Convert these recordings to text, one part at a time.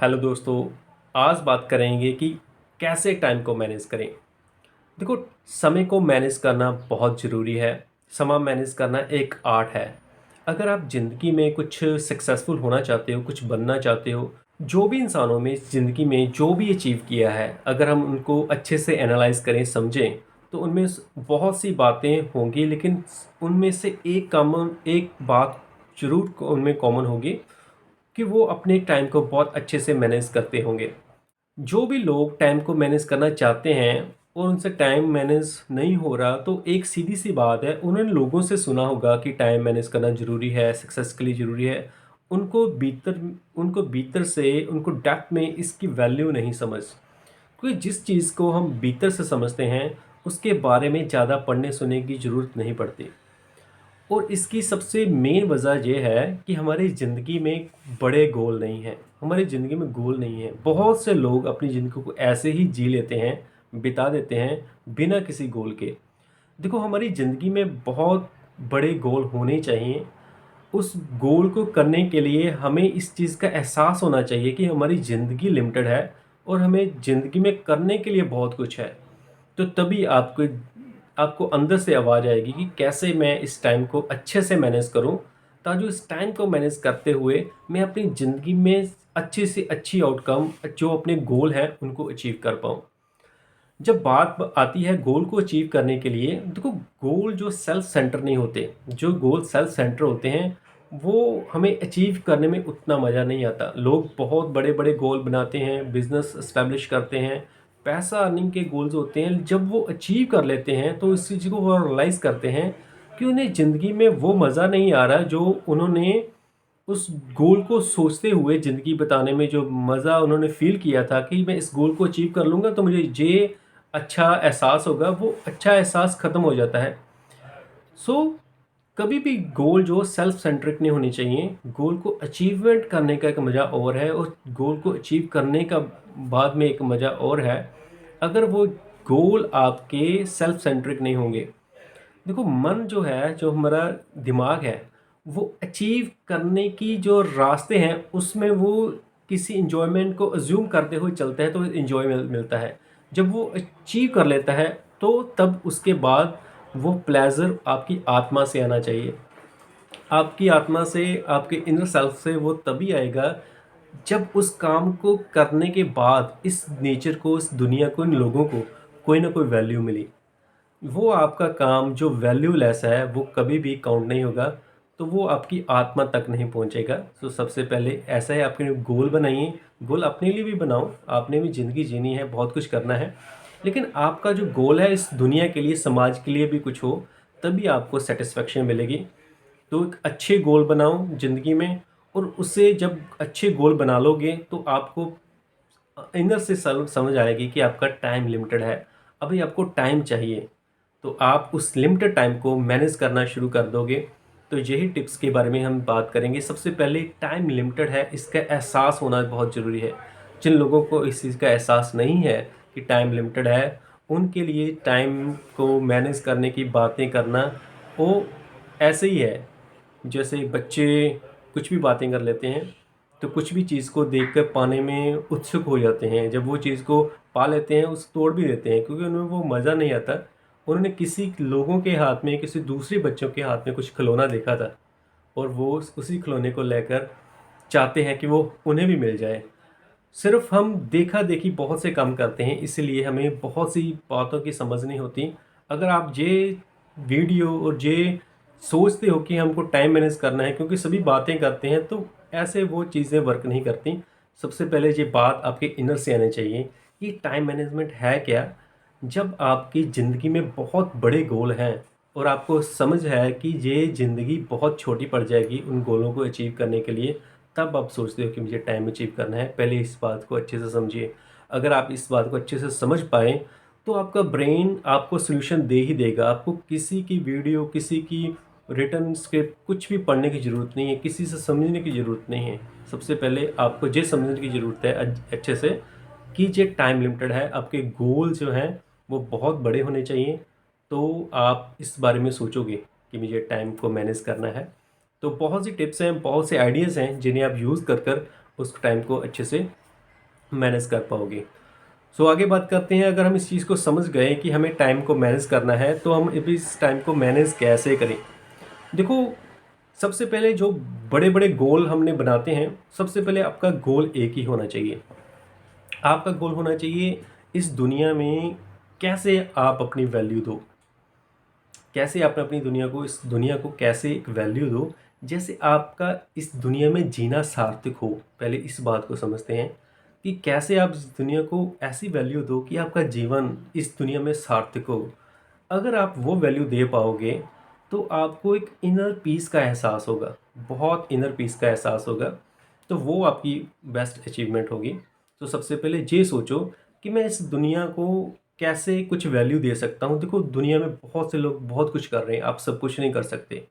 Hello दोस्तों। आज बात करेंगे कि कैसे टाइम को मैनेज करें। देखो, समय को मैनेज करना बहुत ज़रूरी है। समय मैनेज करना एक आर्ट है। अगर आप ज़िंदगी में कुछ सक्सेसफुल होना चाहते हो, कुछ बनना चाहते हो, जो भी इंसानों में ज़िंदगी में जो भी अचीव किया है, अगर हम उनको अच्छे से एनालाइज करें, समझें, तो उनमें बहुत सी बातें होंगी, लेकिन उनमें से एक बात ज़रूर उनमें कॉमन होगी कि वो अपने टाइम को बहुत अच्छे से मैनेज करते होंगे। जो भी लोग टाइम को मैनेज करना चाहते हैं और उनसे टाइम मैनेज नहीं हो रहा, तो एक सीधी सी बात है, उन्होंने लोगों से सुना होगा कि टाइम मैनेज करना ज़रूरी है, सक्सेस के लिए ज़रूरी है। उनको भीतर से उनको डेप्थ में इसकी वैल्यू नहीं समझ, क्योंकि जिस चीज़ को हम भीतर से समझते हैं उसके बारे में ज़्यादा पढ़ने सुनने की ज़रूरत नहीं पड़ती। और इसकी सबसे मेन वजह ये है कि हमारी ज़िंदगी में बड़े गोल नहीं हैं। हमारी ज़िंदगी में गोल नहीं है। बहुत से लोग अपनी ज़िंदगी को ऐसे ही जी लेते हैं, बिता देते हैं बिना किसी गोल के। देखो, हमारी ज़िंदगी में बहुत बड़े गोल होने चाहिए। उस गोल को करने के लिए हमें इस चीज़ का एहसास होना चाहिए कि हमारी ज़िंदगी लिमिटेड है और हमें ज़िंदगी में करने के लिए बहुत कुछ है। तो तभी आपको आपको अंदर से आवाज़ आएगी कि कैसे मैं इस टाइम को अच्छे से मैनेज करूं, ताकि इस टाइम को मैनेज करते हुए मैं अपनी ज़िंदगी में अच्छी से अच्छी आउटकम, जो अपने गोल हैं, उनको अचीव कर पाऊं। जब बात आती है गोल को अचीव करने के लिए, देखो, गोल जो सेल्फ सेंटर नहीं होते। जो गोल सेल्फ सेंटर होते हैं वो हमें अचीव करने में उतना मज़ा नहीं आता। लोग बहुत बड़े बड़े गोल बनाते हैं, बिजनेस इस्टेब्लिश करते हैं, पैसा अर्निंग के गोल्स होते हैं। जब वो अचीव कर लेते हैं तो इस चीज़ को वो रियलाइज़ करते हैं कि उन्हें ज़िंदगी में वो मज़ा नहीं आ रहा जो उन्होंने उस गोल को सोचते हुए ज़िंदगी बिताने में जो मज़ा उन्होंने फ़ील किया था कि मैं इस गोल को अचीव कर लूँगा तो मुझे ये अच्छा एहसास होगा, वो अच्छा एहसास ख़त्म हो जाता है। सो कभी भी गोल जो सेल्फ सेंट्रिक नहीं होनी चाहिए। गोल को अचीवमेंट करने का एक मज़ा और है और गोल को अचीव करने का बाद में एक मज़ा और है, अगर वो गोल आपके सेल्फ सेंट्रिक नहीं होंगे। देखो, मन जो है, जो हमारा दिमाग है, वो अचीव करने की जो रास्ते हैं उसमें वो किसी एन्जॉयमेंट को अज़्यूम करते हुए चलता है, तो एन्जॉय मिलता है। जब वो अचीव कर लेता है तो तब उसके बाद वो प्लेज़र आपकी आत्मा से आना चाहिए। आपकी आत्मा से, आपके इनर सेल्फ से वो तभी आएगा जब उस काम को करने के बाद इस नेचर को, इस दुनिया को, इन लोगों को कोई ना कोई वैल्यू मिली। वो आपका काम जो वैल्यूलेस है वो कभी भी काउंट नहीं होगा, तो वो आपकी आत्मा तक नहीं पहुंचेगा। तो सबसे पहले ऐसा है, आपके गोल बनाइए। गोल अपने लिए भी बनाओ, आपने भी ज़िंदगी जीनी है, बहुत कुछ करना है, लेकिन आपका जो गोल है इस दुनिया के लिए, समाज के लिए भी कुछ हो, तभी आपको सेटिस्फेक्शन मिलेगी। तो एक अच्छे गोल बनाओ ज़िंदगी में, और उससे जब अच्छे गोल बना लोगे तो आपको इनर से समझ आएगी कि आपका टाइम लिमिटेड है। अभी आपको टाइम चाहिए, तो आप उस लिमिटेड टाइम को मैनेज करना शुरू कर दोगे। तो यही टिप्स के बारे में हम बात करेंगे। सबसे पहले, टाइम लिमिटेड है, इसका एहसास होना बहुत ज़रूरी है। जिन लोगों को इस चीज़ का एहसास नहीं है कि टाइम लिमिटेड है, उनके लिए टाइम को मैनेज करने की बातें करना वो ऐसे ही है जैसे बच्चे कुछ भी बातें कर लेते हैं, तो कुछ भी चीज़ को देखकर पाने में उत्सुक हो जाते हैं। जब वो चीज़ को पा लेते हैं, उस तोड़ भी देते हैं, क्योंकि उन्हें वो मज़ा नहीं आता। उन्होंने किसी लोगों के हाथ में, किसी दूसरे बच्चों के हाथ में कुछ खिलौना देखा था और वो उसी खिलौने को लेकर चाहते हैं कि वो उन्हें भी मिल जाए। सिर्फ हम देखा देखी बहुत से काम करते हैं, इसलिए हमें बहुत सी बातों की समझ नहीं होती। अगर आप ये वीडियो और ये सोचते हो कि हमको टाइम मैनेज करना है, क्योंकि सभी बातें करते हैं, तो ऐसे वो चीज़ें वर्क नहीं करती। सबसे पहले ये बात आपके इनर से आनी चाहिए कि टाइम मैनेजमेंट है क्या। जब आपकी ज़िंदगी में बहुत बड़े गोल हैं और आपको समझ है कि ये ज़िंदगी बहुत छोटी पड़ जाएगी उन गोलों को अचीव करने के लिए, तब आप सोचते हो कि मुझे टाइम अचीव करना है। पहले इस बात को अच्छे से समझिए। अगर आप इस बात को अच्छे से समझ पाएँ, तो आपका ब्रेन आपको सॉल्यूशन दे ही देगा। आपको किसी की वीडियो, किसी की रिटन स्क्रिप्ट कुछ भी पढ़ने की ज़रूरत नहीं है, किसी से समझने की ज़रूरत नहीं है। सबसे पहले आपको ये समझने की ज़रूरत है अच्छे से कि ये टाइम लिमिटेड है। आपके गोल जो हैं वो बहुत बड़े होने चाहिए, तो आप इस बारे में सोचोगे कि मुझे टाइम को मैनेज करना है। तो बहुत सी टिप्स हैं, बहुत से आइडियाज़ हैं जिन्हें आप यूज़ कर उस टाइम को अच्छे से मैनेज कर पाओगे। सो आगे बात करते हैं, अगर हम इस चीज़ को समझ गए कि हमें टाइम को मैनेज करना है तो हम अब इस टाइम को मैनेज कैसे करें। देखो, सबसे पहले जो बड़े बड़े गोल हमने बनाते हैं, सबसे पहले आपका गोल एक ही होना चाहिए। आपका गोल होना चाहिए इस दुनिया में कैसे आप अपनी वैल्यू दो, कैसे आप अपनी दुनिया को, इस दुनिया को कैसे एक वैल्यू दो, जैसे आपका इस दुनिया में जीना सार्थक हो। पहले इस बात को समझते हैं कि कैसे आप इस दुनिया को ऐसी वैल्यू दो कि आपका जीवन इस दुनिया में सार्थक हो। अगर आप वो वैल्यू दे पाओगे तो आपको एक इनर पीस का एहसास होगा, बहुत इनर पीस का एहसास होगा। तो वो आपकी बेस्ट अचीवमेंट होगी। तो सबसे पहले ये सोचो कि मैं इस दुनिया को कैसे कुछ वैल्यू दे सकता हूँ। देखो, दुनिया में बहुत से लोग बहुत कुछ कर रहे हैं, आप सब कुछ नहीं कर सकते।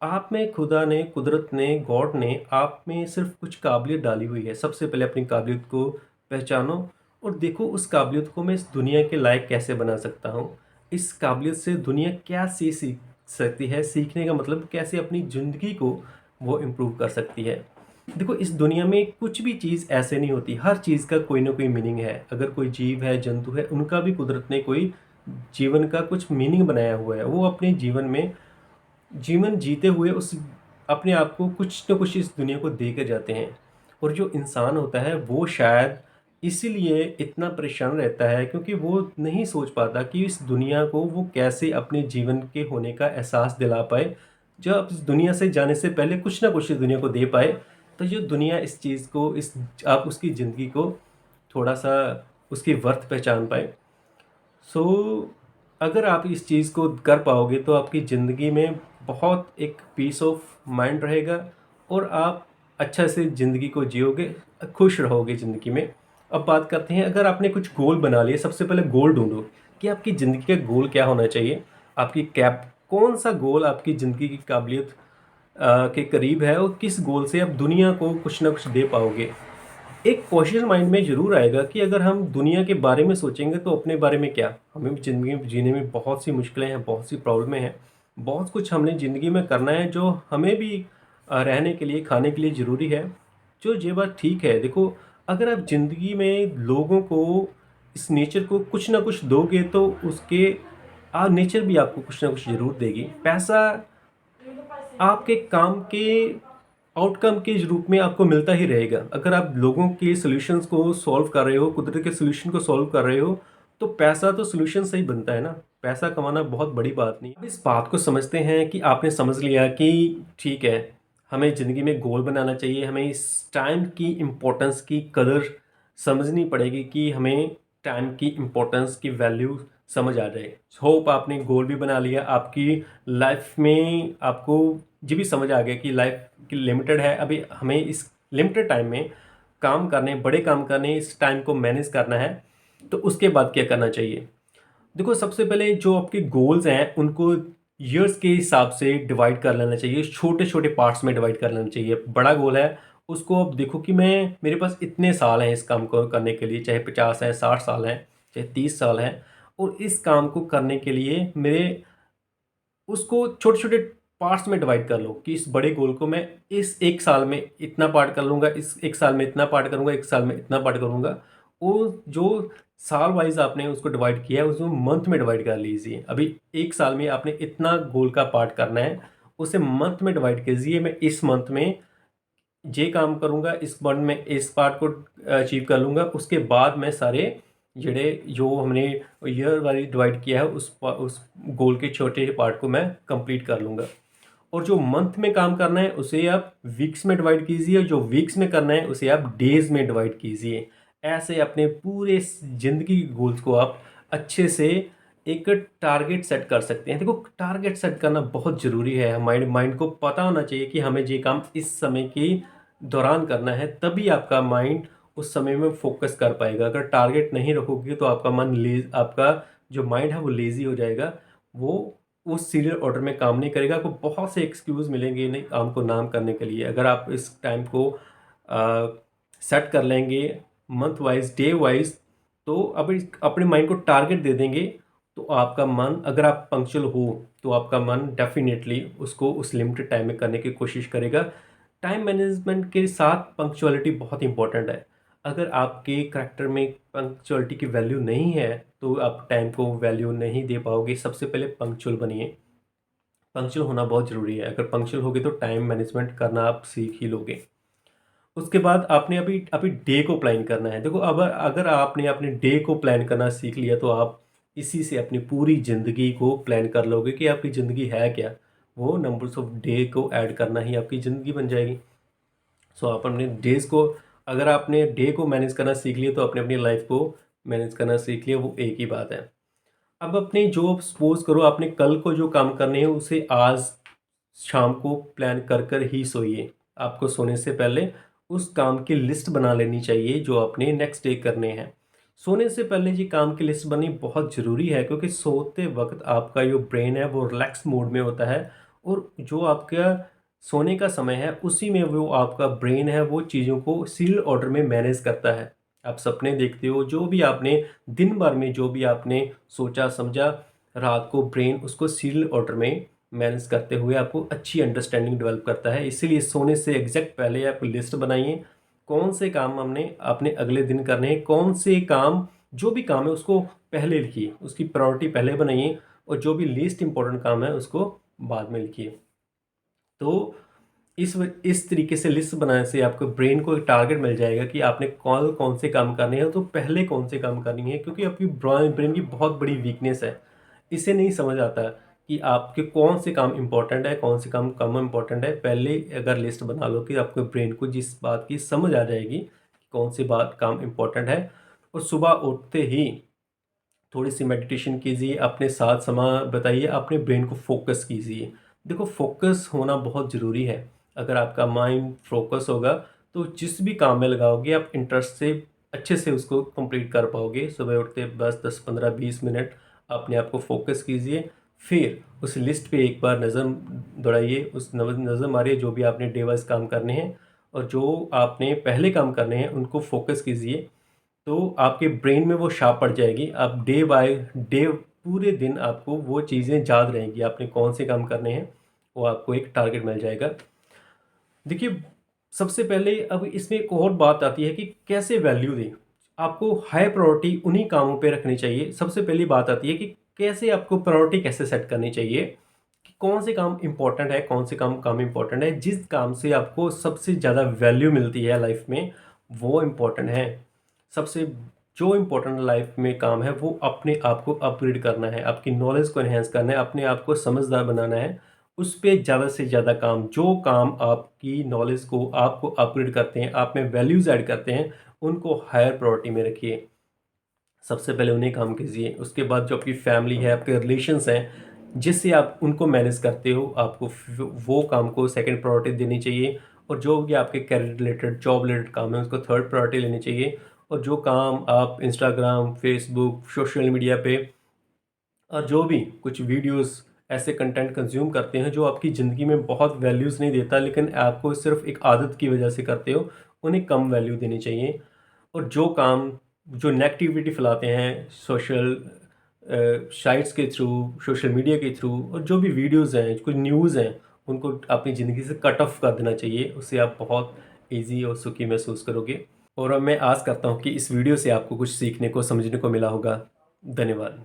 आप में खुदा ने, कुदरत ने, गॉड ने आप में सिर्फ कुछ काबिलियत डाली हुई है। सबसे पहले अपनी काबिलियत को पहचानो और देखो उस काबिलियत को मैं इस दुनिया के लायक कैसे बना सकता हूँ। इस काबिलियत से दुनिया क्या सीख सकती है, सीखने का मतलब कैसे अपनी ज़िंदगी को वो इम्प्रूव कर सकती है। देखो, इस दुनिया में कुछ भी चीज़ ऐसे नहीं होती, हर चीज़ का कोई ना कोई मीनिंग है। अगर कोई जीव है, जंतु है, उनका भी कुदरत ने कोई जीवन का कुछ मीनिंग बनाया हुआ है। वो अपने जीवन में, जीवन जीते हुए उस अपने आप को कुछ न कुछ इस दुनिया को दे के जाते हैं। और जो इंसान होता है वो शायद इसीलिए इतना परेशान रहता है क्योंकि वो नहीं सोच पाता कि इस दुनिया को वो कैसे अपने जीवन के होने का एहसास दिला पाए। जब आप इस दुनिया से जाने से पहले कुछ ना कुछ इस दुनिया को दे पाए, तो जो दुनिया इस चीज़ को, इस आप उसकी ज़िंदगी को थोड़ा सा उसकी वर्थ पहचान पाए। सो अगर आप इस चीज़ को कर पाओगे तो आपकी ज़िंदगी में बहुत एक पीस ऑफ माइंड रहेगा और आप अच्छा से ज़िंदगी को जियोगे, खुश रहोगे ज़िंदगी में। अब बात करते हैं, अगर आपने कुछ गोल बना लिए, सबसे पहले गोल ढूंढो कि आपकी ज़िंदगी का गोल क्या होना चाहिए। आपकी कैप कौन सा गोल आपकी ज़िंदगी की काबिलियत के करीब है और किस गोल से आप दुनिया को कुछ ना कुछ दे पाओगे। एक क्वेश्चन माइंड में ज़रूर आएगा कि अगर हम दुनिया के बारे में सोचेंगे तो अपने बारे में क्या? हमें ज़िंदगी में जीने में बहुत सी मुश्किलें हैं, बहुत सी प्रॉब्लमें हैं, बहुत कुछ हमने ज़िंदगी में करना है जो हमें भी रहने के लिए, खाने के लिए ज़रूरी है। जो ये बात ठीक है। देखो, अगर आप ज़िंदगी में लोगों को, इस नेचर को कुछ ना कुछ दोगे तो उसके नेचर भी आपको कुछ ना कुछ ज़रूर देगी। पैसा आपके काम के आउटकम के रूप में आपको मिलता ही रहेगा। अगर आप लोगों के सॉल्यूशंस को सॉल्व कर रहे हो, कुदरत के सॉल्यूशन को सॉल्व कर रहे हो, तो पैसा तो सॉल्यूशन से ही बनता है ना। पैसा कमाना बहुत बड़ी बात नहीं। अब इस बात को समझते हैं कि आपने समझ लिया कि ठीक है, हमें ज़िंदगी में गोल बनाना चाहिए, हमें इस टाइम की इम्पोर्टेंस की कदर समझनी पड़ेगी कि हमें टाइम की इम्पोर्टेंस की वैल्यू समझ आ जाए। होप आपने गोल भी बना लिया, आपकी लाइफ में आपको ये भी समझ आ गया कि लाइफ की लिमिटेड है। अभी हमें इस लिमिटेड टाइम में काम करने, बड़े काम करने, इस टाइम को मैनेज करना है। तो उसके बाद क्या करना चाहिए? देखो, सबसे पहले जो आपके गोल्स हैं उनको ईयर्स के हिसाब से डिवाइड कर लेना चाहिए, छोटे छोटे पार्ट्स में डिवाइड कर लेना चाहिए। बड़ा गोल है, उसको अब देखो कि मैं, मेरे पास इतने साल हैं इस काम को करने के लिए, चाहे 50 है, 60 साल हैं, चाहे 30 साल हैं, और इस काम को करने के लिए मेरे, उसको छोटे छोटे पार्ट्स में डिवाइड कर लो कि इस बड़े गोल को मैं इस एक साल में इतना पार्ट कर लूँगा, इस एक साल में इतना पार्ट करूँगा, एक साल में इतना पार्ट करूँगा। वो जो साल वाइज आपने उसको डिवाइड किया है उसको मंथ में डिवाइड कर लीजिए। अभी एक साल में आपने इतना गोल का पार्ट करना है, उसे मंथ में डिवाइड कीजिए। मैं इस मंथ में ये काम करूँगा, इस मंथ में इस पार्ट को अचीव कर लूँगा, उसके बाद मैं सारे जड़े जो हमने ईयर वाली डिवाइड किया है उस गोल के छोटे पार्ट को मैं कंप्लीट कर लूँगा। और जो मंथ में काम करना है उसे आप वीक्स में डिवाइड कीजिए, जो वीक्स में करना है उसे आप डेज में डिवाइड कीजिए। ऐसे अपने पूरे ज़िंदगी के गोल्स को आप अच्छे से एक टारगेट सेट कर सकते हैं। देखो, टारगेट सेट करना बहुत ज़रूरी है। माइंड माइंड को पता होना चाहिए कि हमें ये काम इस समय के दौरान करना है, तभी आपका माइंड उस समय में फोकस कर पाएगा। अगर टारगेट नहीं रखोगे तो आपका मन आपका जो माइंड है वो लेज़ी हो जाएगा, वो उस सीरियल ऑर्डर में काम नहीं करेगा। आपको बहुत से एक्सक्यूज़ मिलेंगे नहीं काम को नाम करने के लिए। अगर आप इस टाइम को सेट कर लेंगे मंथ वाइज, डे वाइज, तो अभी अपने माइंड को टारगेट दे देंगे, तो आपका मन, अगर आप पंक्चुअल हो तो आपका मन डेफिनेटली उसको उस लिमिटेड टाइम में करने की कोशिश करेगा। टाइम मैनेजमेंट के साथ पंक्चुअलिटी बहुत इंपॉर्टेंट है। अगर आपके करैक्टर में पंक्चुअलिटी की वैल्यू नहीं है तो आप टाइम को वैल्यू नहीं दे पाओगे। सबसे पहले पंक्चुअल बनिए। पंक्चुअल होना बहुत ज़रूरी है। अगर पंक्चुअल होगे तो टाइम मैनेजमेंट करना आप सीख ही लोगे। उसके बाद आपने अभी अभी डे को प्लान करना है। देखो, अब अगर आपने अपने डे को प्लान करना सीख लिया तो आप इसी से अपनी पूरी ज़िंदगी को प्लान कर लोगे कि आपकी ज़िंदगी है क्या। वो नंबर्स ऑफ डे को ऐड करना ही आपकी ज़िंदगी बन जाएगी। सो आप अपने डेज़ को, अगर आपने डे को मैनेज करना सीख लिया तो अपने अपनी लाइफ को मैनेज करना सीख लिया, वो एक ही बात है। अब अपनी जो सपोज़ करो आपने कल को जो काम करने हैं उसे आज शाम को प्लान कर कर ही सोइए। आपको सोने से पहले उस काम की लिस्ट बना लेनी चाहिए जो आपने नेक्स्ट डे करने हैं। सोने से पहले ये काम की लिस्ट बननी बहुत ज़रूरी है, क्योंकि सोते वक्त आपका जो ब्रेन है वो रिलैक्स मोड में होता है, और जो आपका सोने का समय है उसी में वो आपका ब्रेन है वो चीज़ों को सीरियल ऑर्डर में मैनेज करता है। आप सपने देखते हो, जो भी आपने दिन भर में जो भी आपने सोचा समझा, रात को ब्रेन उसको सीरियल ऑर्डर में मैनेज करते हुए आपको अच्छी अंडरस्टैंडिंग डेवलप करता है। इसीलिए सोने से एग्जैक्ट पहले आप लिस्ट बनाइए, कौन से काम हमने अपने अगले दिन करने हैं, कौन से काम, जो भी काम है उसको पहले लिखिए, उसकी प्रायोरिटी पहले बनाइए, और जो भी लीस्ट इंपॉर्टेंट काम है उसको बाद में लिखिए। तो इस तरीके से लिस्ट बनाने से आपको ब्रेन को एक टारगेट मिल जाएगा कि आपने कौन कौन से काम करने हैं, तो पहले कौन से काम करनी है। क्योंकि आपकी ब्रेन की बहुत बड़ी वीकनेस है, इसे नहीं समझ आता कि आपके कौन से काम इंपॉर्टेंट है, कौन से काम कम इंपॉर्टेंट है। पहले अगर लिस्ट बना लो कि आपके ब्रेन को जिस बात की समझ आ जाएगी कि कौन सी बात काम इंपॉर्टेंट है, और सुबह उठते ही थोड़ी सी मेडिटेशन कीजिए, अपने साथ समय बताइए, अपने ब्रेन को फोकस कीजिए। देखो, फोकस होना बहुत ज़रूरी है। अगर आपका माइंड फोकस होगा तो जिस भी काम में लगाओगे आप इंटरेस्ट से अच्छे से उसको कंप्लीट कर पाओगे। सुबह उठते बस 10 15 20 मिनट अपने आप को फोकस कीजिए, फिर उस लिस्ट पे एक बार नज़र दौड़ाइए, उस नज़र मारिए जो भी आपने डे वाइज काम करने हैं, और जो आपने पहले काम करने हैं उनको फोकस कीजिए। तो आपके ब्रेन में वो छाप पड़ जाएगी। आप डे बाय डे पूरे दिन आपको वो चीज़ें याद रहेंगी, आपने कौन से काम करने हैं, वो आपको एक टारगेट मिल जाएगा। देखिए, सबसे पहले अब इसमें एक और बात आती है कि कैसे वैल्यू दें। आपको हाई प्रायोरिटी उन्हीं कामों पे रखनी चाहिए। सबसे पहली बात आती है कि कैसे आपको प्रायोरिटी कैसे सेट करनी चाहिए, कि कौन से काम इंपॉर्टेंट है, कौन से काम कम इंपॉर्टेंट है। जिस काम से आपको सबसे ज़्यादा वैल्यू मिलती है लाइफ में वो इम्पोर्टेंट है। सबसे जो इम्पोर्टेंट लाइफ में काम है वो अपने आप को अपग्रेड करना है, आपकी नॉलेज को एनहेंस करना है, अपने आप को समझदार बनाना है। उस पे ज़्यादा से ज़्यादा काम, जो काम आपकी नॉलेज को आपको अपग्रेड करते हैं, आप में वैल्यूज़ ऐड करते हैं, उनको हायर प्रायोरिटी में रखिए। सबसे पहले उन्हें काम कीजिए। उसके बाद जो आपकी फैमिली है, आपके रिलेशंस हैं, जिससे आप उनको मैनेज करते हो, आपको वो काम को सेकंड प्रायोरिटी देनी चाहिए। और जो भी आपके करियर रिलेटेड, जॉब रिलेटेड काम है उसको थर्ड प्रायोरिटी लेनी चाहिए। और जो काम आप इंस्टाग्राम, फेसबुक, सोशल मीडिया पे और जो भी कुछ वीडियोस ऐसे कंटेंट कंज्यूम करते हैं जो आपकी ज़िंदगी में बहुत वैल्यूज़ नहीं देता, लेकिन आपको सिर्फ एक आदत की वजह से करते हो, उन्हें कम वैल्यू देनी चाहिए। और जो काम जो नेगेटिविटी फैलाते हैं सोशल साइट्स के थ्रू, सोशल मीडिया के थ्रू, और जो भी वीडियोस हैं, कुछ न्यूज़ हैं, उनको अपनी ज़िंदगी से कट ऑफ कर देना चाहिए। उससे आप बहुत ईजी और सुखी महसूस करोगे। और अब मैं आस करता हूँ कि इस वीडियो से आपको कुछ सीखने को, समझने को मिला होगा। धन्यवाद।